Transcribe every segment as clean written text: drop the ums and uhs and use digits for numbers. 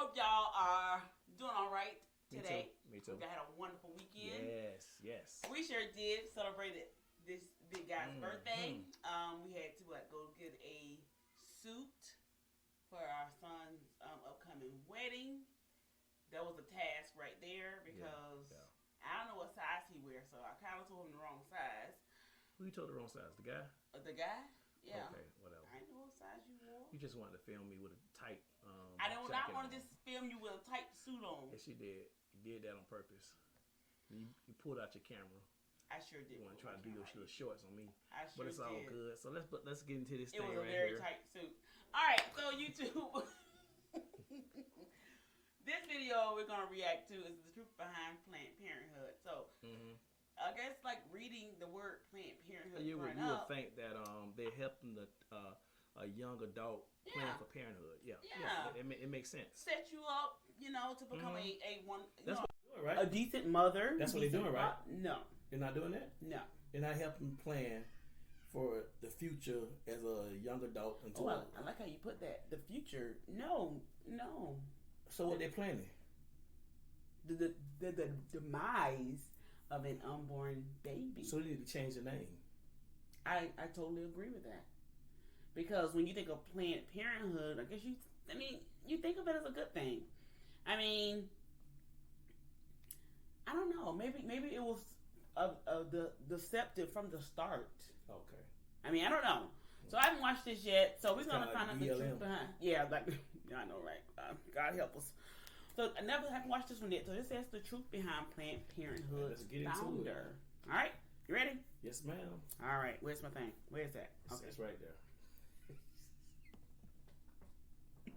Hope y'all are doing all right today. Me too. We had a wonderful weekend. Yes. We sure did. Celebrated this big guy's birthday. We had to go get a suit for our son's upcoming wedding. That was a task right there because I don't know what size he wears, so I kind of told him the wrong size. Who you told the wrong size? The guy? The guy? Yeah. Okay, whatever. I didn't know what size you wore. You just wanted to film me with a tight I did not want to just film you with a tight suit on. Yes, you did. You did that on purpose. You pulled out your camera. I sure did. You want to try to do your little shorts on me. I sure did. But it's all good. So let's get into this thing right here. It was a right very here. tight suit. All right, so YouTube. This video we're going to react to is the truth behind Planned Parenthood. So, I guess like reading the word Planned Parenthood. You would think that they're helping a young adult plan for parenthood. Yeah. It makes sense. Set you up, to become a one. That's what they're doing, right? A decent mother. That's what they're doing, right? No. They're not doing that? No. They're not helping plan for the future as a young adult. Until I like how you put that. The future. No. So what they're planning? The demise of an unborn baby. So they need to change the name. I totally agree with that. Because when you think of Planned Parenthood, I guess you think of it as a good thing. I mean, I don't know. Maybe it was the deceptive from the start. Okay. I mean, I don't know. So I haven't watched this yet. So we're gonna find out the truth behind. Yeah, I know, right? God help us. So I never haven't watched this one yet. So this says the truth behind Planned Parenthood's founder. All right, you ready? Yes, ma'am. All right. Where's my thing? Where's that? Okay, it's right there.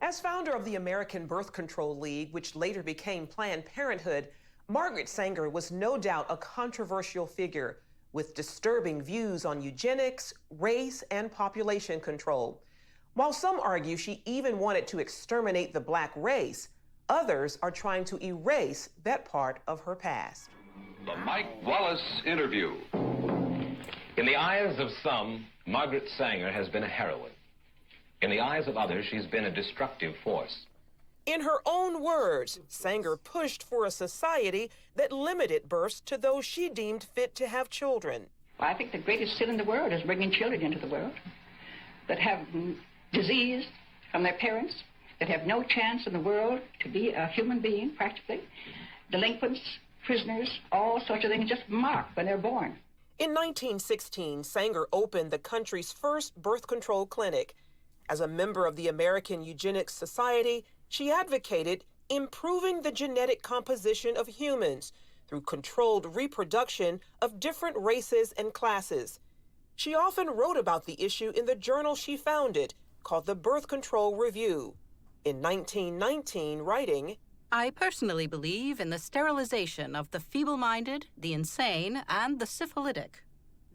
As founder of the American Birth Control League, which later became Planned Parenthood, Margaret Sanger was no doubt a controversial figure with disturbing views on eugenics, race, and population control. While some argue she even wanted to exterminate the black race, others are trying to erase that part of her past. The Mike Wallace Interview. In the eyes of some, Margaret Sanger has been a heroine. In the eyes of others, she's been a destructive force. In her own words, Sanger pushed for a society that limited births to those she deemed fit to have children. I think the greatest sin in the world is bringing children into the world that have disease from their parents, that have no chance in the world to be a human being, practically. Delinquents, prisoners, all sorts of things just marked when they're born. In 1916, Sanger opened the country's first birth control clinic. As a member of the American Eugenics Society, she advocated improving the genetic composition of humans through controlled reproduction of different races and classes. She often wrote about the issue in the journal she founded, called the Birth Control Review. In 1919, writing, I personally believe in the sterilization of the feeble-minded, the insane, and the syphilitic.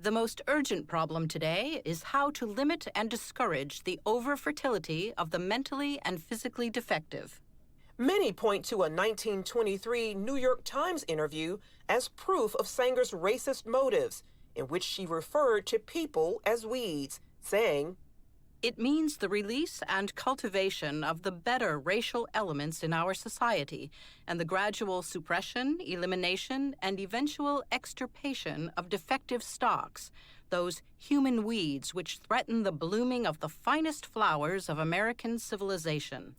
The most urgent problem today is how to limit and discourage the over-fertility of the mentally and physically defective. Many point to a 1923 New York Times interview as proof of Sanger's racist motives, in which she referred to people as weeds, saying, It means the release and cultivation of the better racial elements in our society and the gradual suppression, elimination, and eventual extirpation of defective stocks, those human weeds which threaten the blooming of the finest flowers of American civilization.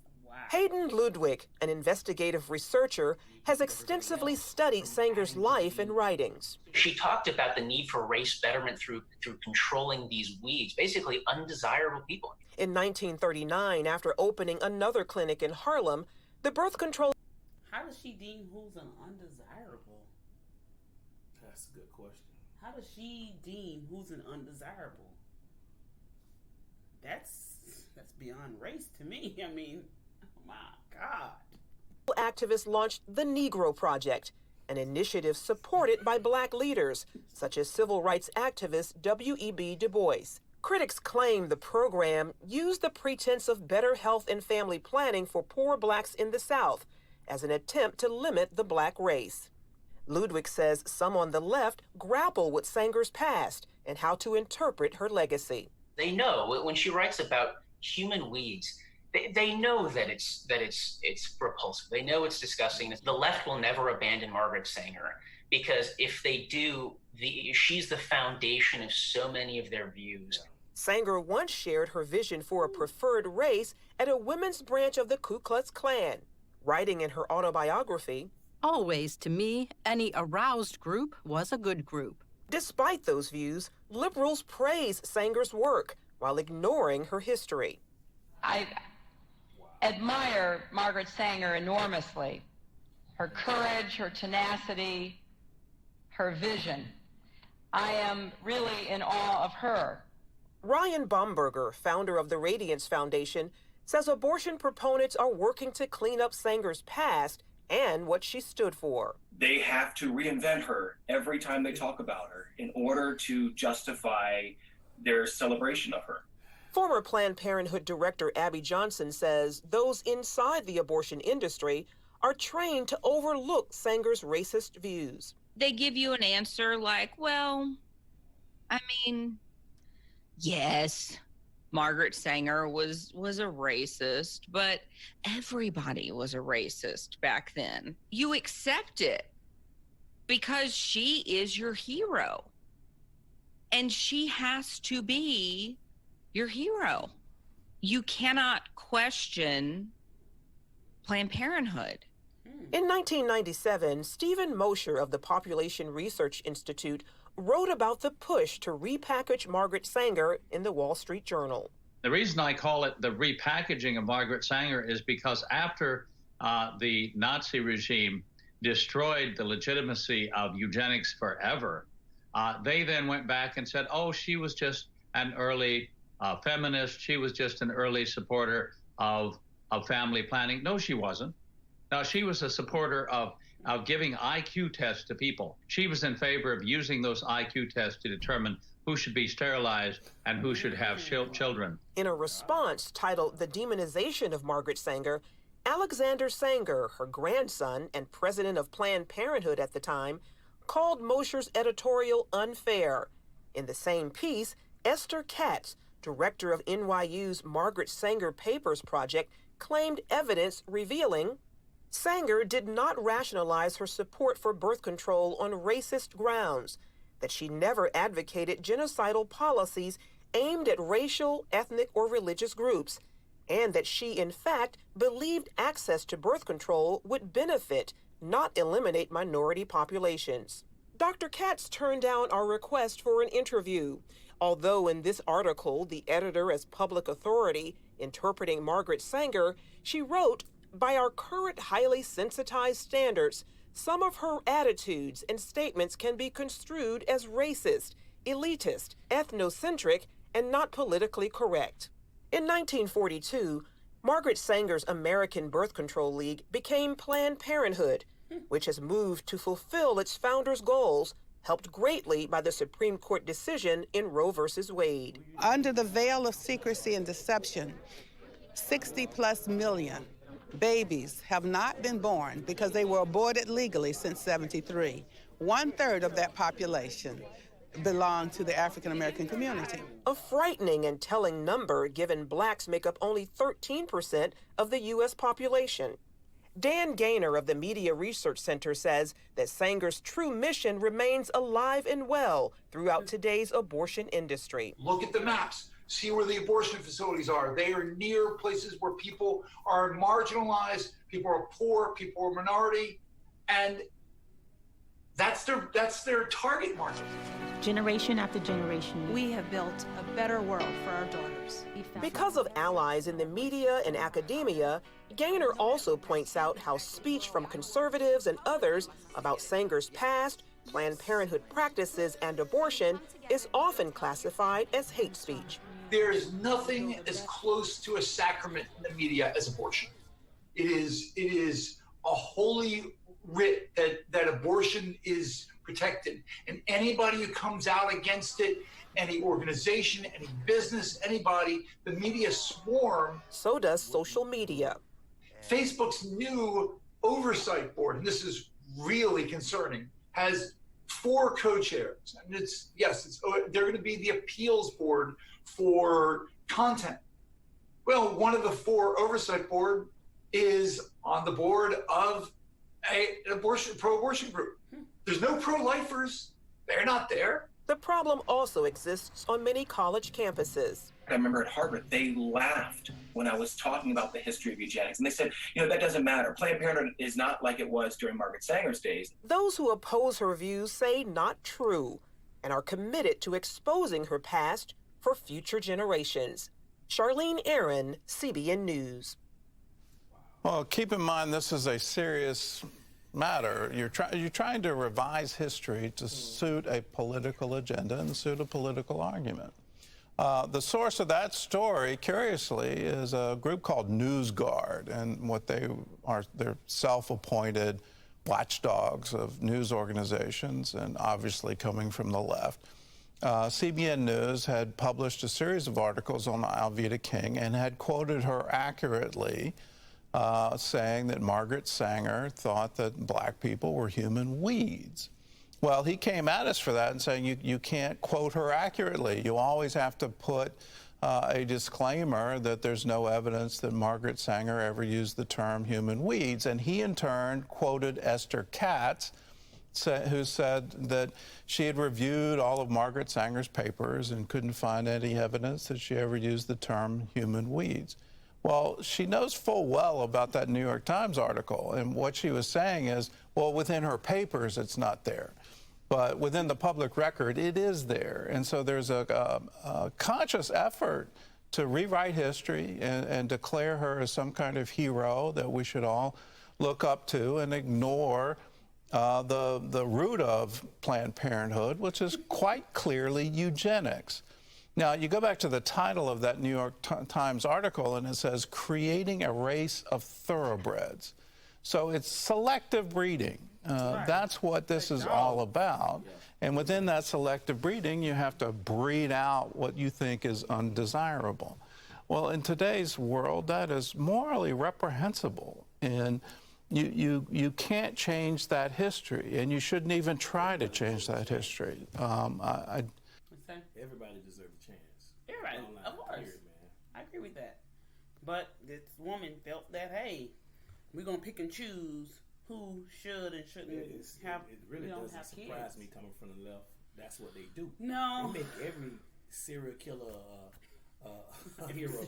Hayden Ludwig, an investigative researcher, has extensively studied Sanger's life and writings. She talked about the need for race betterment through controlling these weeds, basically undesirable people. In 1939, after opening another clinic in Harlem, the birth control... How does she deem who's an undesirable? That's a good question. How does she deem who's an undesirable? That's beyond race to me. I mean... My God. Activists launched the Negro Project, an initiative supported by black leaders, such as civil rights activist W.E.B. Du Bois. Critics claim the program used the pretense of better health and family planning for poor blacks in the South as an attempt to limit the black race. Ludwig says some on the left grapple with Sanger's past and how to interpret her legacy. They know when she writes about human weeds, they know that it's repulsive. They know it's disgusting. The left will never abandon Margaret Sanger, because if they do, she's the foundation of so many of their views. Sanger once shared her vision for a preferred race at a women's branch of the Ku Klux Klan, writing in her autobiography, "Always, to me, any aroused group was a good group." Despite those views, liberals praise Sanger's work while ignoring her history. I admire Margaret Sanger enormously. Her courage, her tenacity, her vision. I am really in awe of her. Ryan Baumberger, founder of the Radiance Foundation, says abortion proponents are working to clean up Sanger's past and what she stood for. They have to reinvent her every time they talk about her in order to justify their celebration of her. Former Planned Parenthood Director Abby Johnson says those inside the abortion industry are trained to overlook Sanger's racist views. They give you an answer like, well, I mean, yes, Margaret Sanger was a racist, but everybody was a racist back then. You accept it because she is your hero, and she has to be your hero. You cannot question Planned Parenthood. In 1997, Stephen Mosher of the Population Research Institute wrote about the push to repackage Margaret Sanger in the Wall Street Journal. The reason I call it the repackaging of Margaret Sanger is because after the Nazi regime destroyed the legitimacy of eugenics forever, they then went back and said, oh, she was just an early feminist. She was just an early supporter of family planning. No, she wasn't. Now, she was a supporter of giving IQ tests to people. She was in favor of using those IQ tests to determine who should be sterilized and who should have children. In a response titled The Demonization of Margaret Sanger, Alexander Sanger, her grandson and president of Planned Parenthood at the time, called Mosher's editorial unfair. In the same piece, Esther Katz, director of NYU's Margaret Sanger Papers Project, claimed evidence revealing Sanger did not rationalize her support for birth control on racist grounds, that she never advocated genocidal policies aimed at racial, ethnic, or religious groups, and that she, in fact, believed access to birth control would benefit, not eliminate minority populations. Dr. Katz turned down our request for an interview, although in this article, the editor as public authority interpreting Margaret Sanger, she wrote, by our current highly sensitized standards, some of her attitudes and statements can be construed as racist, elitist, ethnocentric, and not politically correct. In 1942, Margaret Sanger's American Birth Control League became Planned Parenthood, which has moved to fulfill its founders' goals, helped greatly by the Supreme Court decision in Roe v. Wade. Under the veil of secrecy and deception, 60+ million babies have not been born because they were aborted legally since '73. 1/3 of that population belong to the African American community. A frightening and telling number, given blacks make up only 13% of the U.S. population. Dan Gaynor of the Media Research Center says that Sanger's true mission remains alive and well throughout today's abortion industry. Look at the maps. See where the abortion facilities are. They are near places where people are marginalized, people are poor, people are minority, and that's their target market. Generation after generation, we have built a better world for our daughters. Because of allies in the media and academia, Gaynor also points out how speech from conservatives and others about Sanger's past, Planned Parenthood practices, and abortion is often classified as hate speech. There is nothing as close to a sacrament in the media as abortion. It is a holy writ that abortion is protected. And anybody who comes out against it, any organization, any business, anybody, the media swarm. So does social media. Facebook's new oversight board, and this is really concerning, has 4 co-chairs. And they're going to be the appeals board for content. Well, one of the 4 oversight board is on the board of an pro-abortion group. There's no pro-lifers. They're not there. The problem also exists on many college campuses. I remember at Harvard, they laughed when I was talking about the history of eugenics. And they said, that doesn't matter. Planned Parenthood is not like it was during Margaret Sanger's days. Those who oppose her views say not true and are committed to exposing her past for future generations. Charlene Aaron, CBN News. Well, keep in mind this is a serious matter. You're trying to revise history to suit a political agenda and suit a political argument. The source of that story, curiously, is a group called NewsGuard, and what they're self-appointed watchdogs of news organizations, and obviously coming from the left. CBN News had published a series of articles on Alveda King and had quoted her accurately, saying that Margaret Sanger thought that black people were human weeds. Well, he came at us for that and saying you can't quote her accurately. You always have to put a disclaimer that there's no evidence that Margaret Sanger ever used the term human weeds. And he, in turn, quoted Esther Katz, who said that she had reviewed all of Margaret Sanger's papers and couldn't find any evidence that she ever used the term human weeds. Well, she knows full well about that New York Times article, and what she was saying is, well, within her papers, it's not there. But within the public record, it is there. And so there's a conscious effort to rewrite history and declare her as some kind of hero that we should all look up to and ignore the root of Planned Parenthood, which is quite clearly eugenics. Now, you go back to the title of that New York Times article, and it says, "Creating a Race of Thoroughbreds." So it's selective breeding. That's what this is all about. And within that selective breeding, you have to breed out what you think is undesirable. Well, in today's world, that is morally reprehensible. And you can't change that history, and you shouldn't even try to change that history. Everybody deserves a chance. Everybody, of course. I agree with that. But this woman felt that, hey, we're going to pick and choose who should and shouldn't have. It really doesn't surprise me coming from the left. That's what they do. No. They make every serial killer a hero.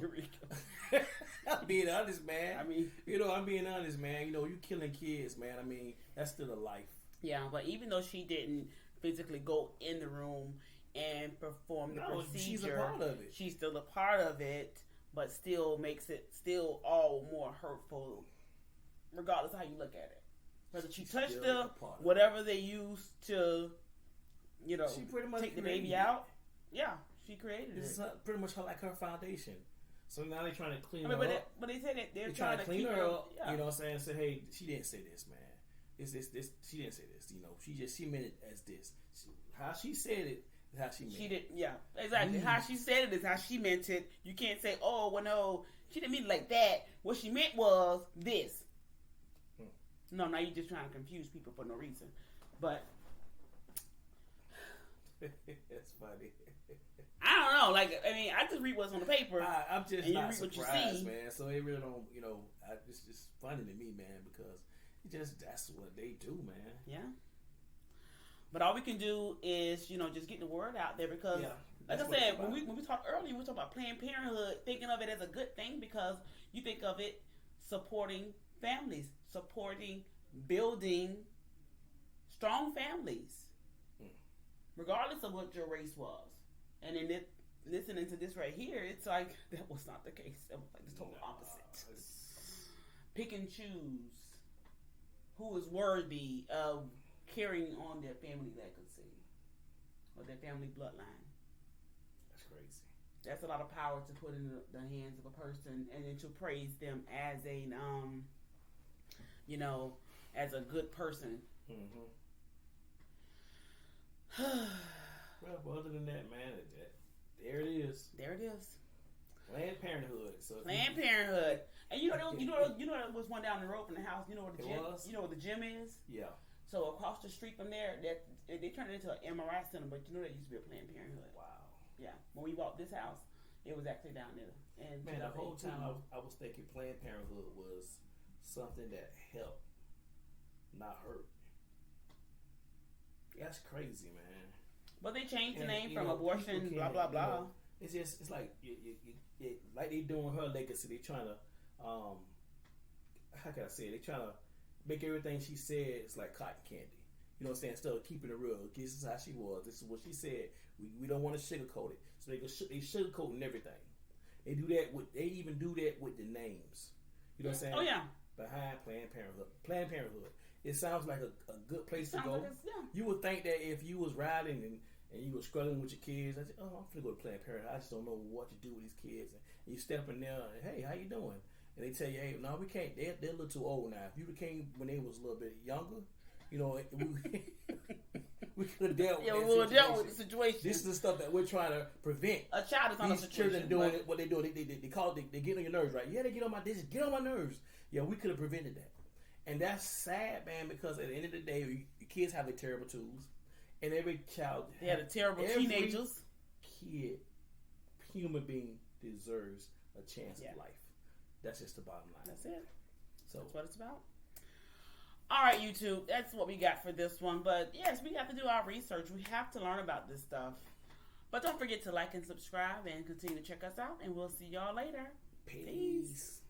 I'm being honest, man. I'm being honest, man. You killing kids, man. I mean, that's still a life. Yeah, but even though she didn't physically go in the room and perform the procedure, she's a part of it. She's still a part of it, but still makes it still all more hurtful, regardless of how you look at it. Whether she touched whatever they used to, she pretty much take the baby out. Yeah, she created it. It's pretty much like her foundation. So now they're trying to clean her up. But they said that they're trying to clean her up. Yeah. You know what I'm saying? Say, hey, she didn't say this, man. This. She didn't say this. She meant it as this. How she said it is how she meant it. She did. Yeah, exactly. How she said it is how she meant it. You can't say, oh, well, no, she didn't mean it like that. What she meant was this. No, now you're just trying to confuse people for no reason. But that's funny. I don't know. I just read what's on the paper. I'm just and not you read surprised, what you see. man. So it really don't, it's just funny to me, man, because that's what they do, man. Yeah. But all we can do is, just get the word out there because, like I said, when we talked earlier, we talked about Planned Parenthood, thinking of it as a good thing because you think of it supporting families, supporting, building strong families, regardless of what your race was. And in listening to this right here, it's like that was not the case. That was like the total opposite. Pick and choose who is worthy of carrying on their family legacy or their family bloodline. That's crazy. That's a lot of power to put in the hands of a person, and then to praise them as a as a good person. Mm-hmm. Well, other than that, man, there it is. There it is. Planned Parenthood. Planned Parenthood. And you know there was one down the road from the house. You know where the gym? Was? You know where the gym is? Yeah. So across the street from there, they turned it into an MRI center, but that used to be a Planned Parenthood. Wow. Yeah. When we bought this house, It was actually down there. And man, the whole time I was thinking Planned Parenthood was something that helped, not hurt. That's crazy, man. But they changed the name from abortion, blah blah blah. You know, it's like like they doing her legacy. They trying to how can I say it? They trying to make everything she said is like cotton candy. You know what I'm saying? Instead of keeping it real, this is how she was. This is what she said. We don't want to sugarcoat it, so they sugarcoating everything. They do that with. They even do that with the names. You know what I'm saying? Oh yeah. Behind Planned Parenthood. Planned Parenthood. It sounds like a good place to go. Like you would think that if you was riding and you were struggling with your kids, I said, "Oh, I'm gonna go to Planned Parenthood. I just don't know what to do with these kids." And you step in there, and hey, how you doing? And they tell you, "Hey, no, we can't. They're a little too old now. If you came when they was a little bit younger, you know, we could have dealt with. Yeah, we would have dealt with the situation. This is the stuff that we're trying to prevent. A child is on a situation. These children doing what they do. They get on your nerves, right? Yeah, they get on my nerves. Yeah, we could have prevented that. And that's sad, man, because at the end of the day, your kids have the terrible tools, and every child have the terrible teenagers. Kid, human being deserves a chance at life. That's just the bottom line. That's it. So that's what it's about. All right, YouTube, that's what we got for this one. But yes, we have to do our research. We have to learn about this stuff. But don't forget to like and subscribe and continue to check us out. And we'll see y'all later. Peace.